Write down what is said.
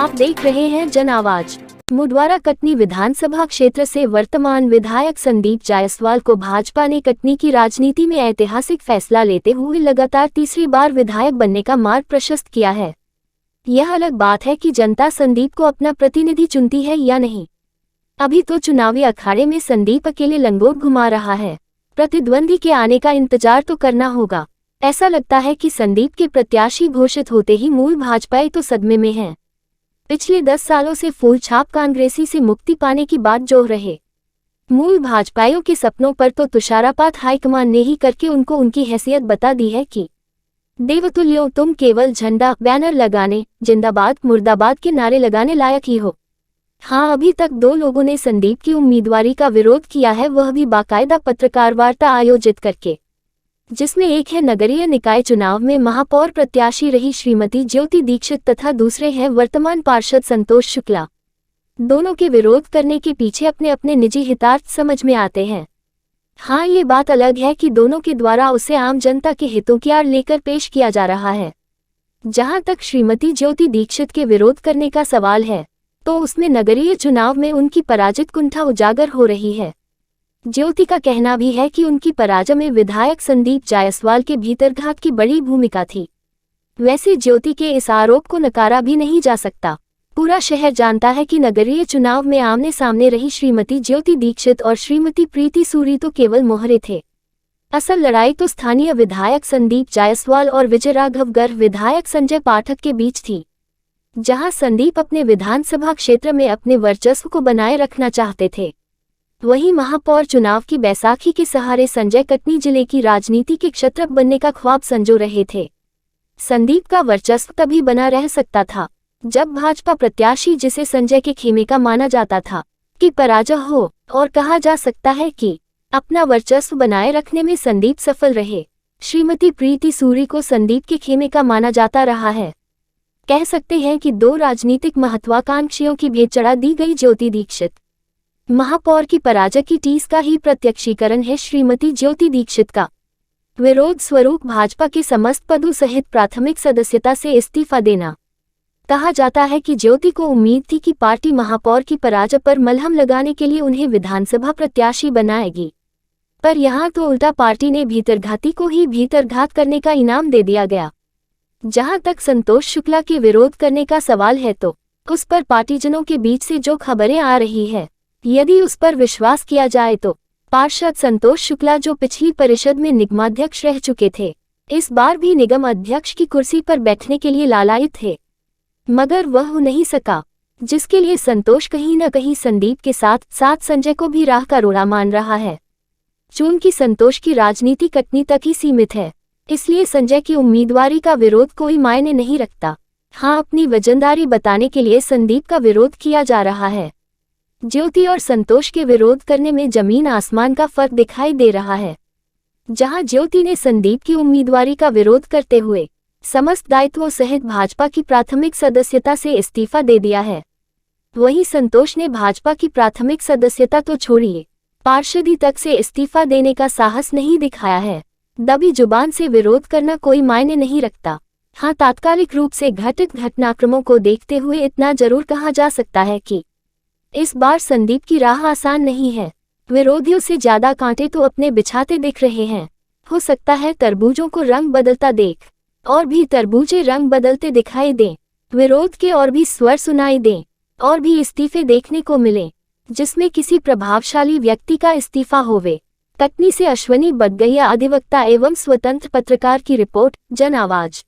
आप देख रहे हैं जन आवाज। मुडवारा कटनी विधानसभा क्षेत्र से वर्तमान विधायक संदीप जायसवाल को भाजपा ने कटनी की राजनीति में ऐतिहासिक फैसला लेते हुए लगातार तीसरी बार विधायक बनने का मार्ग प्रशस्त किया है। यह अलग बात है कि जनता संदीप को अपना प्रतिनिधि चुनती है या नहीं। अभी तो चुनावी अखाड़े में संदीप अकेले लंगोट घुमा रहा है। प्रतिद्वंदी के आने का इंतजार तो करना होगा। ऐसा लगता है कि संदीप के प्रत्याशी घोषित होते ही मूल भाजपाई तो सदमे में हैं। पिछले 10 सालों से फूल छाप कांग्रेसी से मुक्ति पाने की बात जोह रहे मूल भाजपाइयों के सपनों पर तो तुषारापात हाईकमान ने ही करके उनको उनकी हैसियत बता दी है कि देवतुल्यों तुम केवल झंडा बैनर लगाने, जिंदाबाद मुर्दाबाद के नारे लगाने लायक ही हो। हाँ, अभी तक 2 लोगों ने संदीप की उम्मीदवारी का विरोध किया है, वह भी बाकायदा पत्रकार वार्ता आयोजित करके, जिसमें एक है नगरीय निकाय चुनाव में महापौर प्रत्याशी रही श्रीमती ज्योति दीक्षित तथा दूसरे हैं वर्तमान पार्षद संतोष शुक्ला। दोनों के विरोध करने के पीछे अपने अपने निजी हितार्थ समझ में आते हैं। हाँ, ये बात अलग है कि दोनों के द्वारा उसे आम जनता के हितों की आड़ लेकर पेश किया जा रहा है। जहां तक श्रीमती ज्योति दीक्षित के विरोध करने का सवाल है तो उसमें नगरीय चुनाव में उनकी पराजित कुंठा उजागर हो रही है। ज्योति का कहना भी है कि उनकी पराजय में विधायक संदीप जायसवाल के भीतरघात की बड़ी भूमिका थी। वैसे ज्योति के इस आरोप को नकारा भी नहीं जा सकता। पूरा शहर जानता है कि नगरीय चुनाव में आमने सामने रही श्रीमती ज्योति दीक्षित और श्रीमती प्रीति सूरी तो केवल मोहरे थे। असल लड़ाई तो स्थानीय विधायक संदीप जायसवाल और विजय राघव गर्ग विधायक संजय पाठक के बीच थी। जहां संदीप अपने विधानसभा क्षेत्र में अपने वर्चस्व को बनाए रखना चाहते थे, वहीं महापौर चुनाव की बैसाखी के सहारे संजय कटनी जिले की राजनीति के क्षत्रप बनने का ख्वाब संजो रहे थे। संदीप का वर्चस्व तभी बना रह सकता था जब भाजपा प्रत्याशी, जिसे संजय के खेमे का माना जाता था, की पराजय हो, और कहा जा सकता है कि अपना वर्चस्व बनाए रखने में संदीप सफल रहे। श्रीमती प्रीति सूरी को संदीप के खेमे का माना जाता रहा है। कह सकते हैं कि 2 राजनीतिक महत्वाकांक्षियों की भेंट चढ़ा दी गई ज्योति दीक्षित। महापौर की पराजय की टीस का ही प्रत्यक्षीकरण है श्रीमती ज्योति दीक्षित का विरोध स्वरूप भाजपा के समस्त पदों सहित प्राथमिक सदस्यता से इस्तीफा देना। कहा जाता है कि ज्योति को उम्मीद थी कि पार्टी महापौर की पराजय पर मलहम लगाने के लिए उन्हें विधानसभा प्रत्याशी बनाएगी, पर यहाँ तो उल्टा पार्टी ने भीतरघाती को ही भीतरघात करने का इनाम दे दिया गया। जहां तक संतोष शुक्ला के विरोध करने का सवाल है तो उस पर पार्टीजनों के बीच से जो खबरें आ रही है, यदि उस पर विश्वास किया जाए तो पार्षद संतोष शुक्ला, जो पिछली परिषद में निगमाध्यक्ष रह चुके थे, इस बार भी निगम अध्यक्ष की कुर्सी पर बैठने के लिए लालायित थे, मगर वह हो नहीं सका, जिसके लिए संतोष कहीं न कहीं संदीप के साथ साथ संजय को भी राह का रोड़ा मान रहा है। चूंकि संतोष की राजनीति कटनी तक ही सीमित है, इसलिए संजय की उम्मीदवारी का विरोध कोई मायने नहीं रखता। हाँ, अपनी वजनदारी बताने के लिए संदीप का विरोध किया जा रहा है। ज्योति और संतोष के विरोध करने में जमीन आसमान का फर्क दिखाई दे रहा है। जहां ज्योति ने संदीप की उम्मीदवारी का विरोध करते हुए समस्त दायित्वों सहित भाजपा की प्राथमिक सदस्यता से इस्तीफा दे दिया है, वहीं संतोष ने भाजपा की प्राथमिक सदस्यता तो छोड़िए, पार्षदी तक से इस्तीफा देने का साहस नहीं दिखाया है। दबी जुबान से विरोध करना कोई मायने नहीं रखता। हाँ, तात्कालिक रूप से घटित घटनाक्रमों को देखते हुए इतना जरूर कहा जा सकता है कि इस बार संदीप की राह आसान नहीं है। विरोधियों से ज्यादा कांटे तो अपने बिछाते दिख रहे हैं। हो सकता है तरबूजों को रंग बदलता देख और भी तरबूजे रंग बदलते दिखाई दें, विरोध के और भी स्वर सुनाई दें, और भी इस्तीफे देखने को मिले, जिसमें किसी प्रभावशाली व्यक्ति का इस्तीफा होवे। कटनी से अश्वनी बदगैया, अधिवक्ता एवं स्वतंत्र पत्रकार की रिपोर्ट, जन आवाज।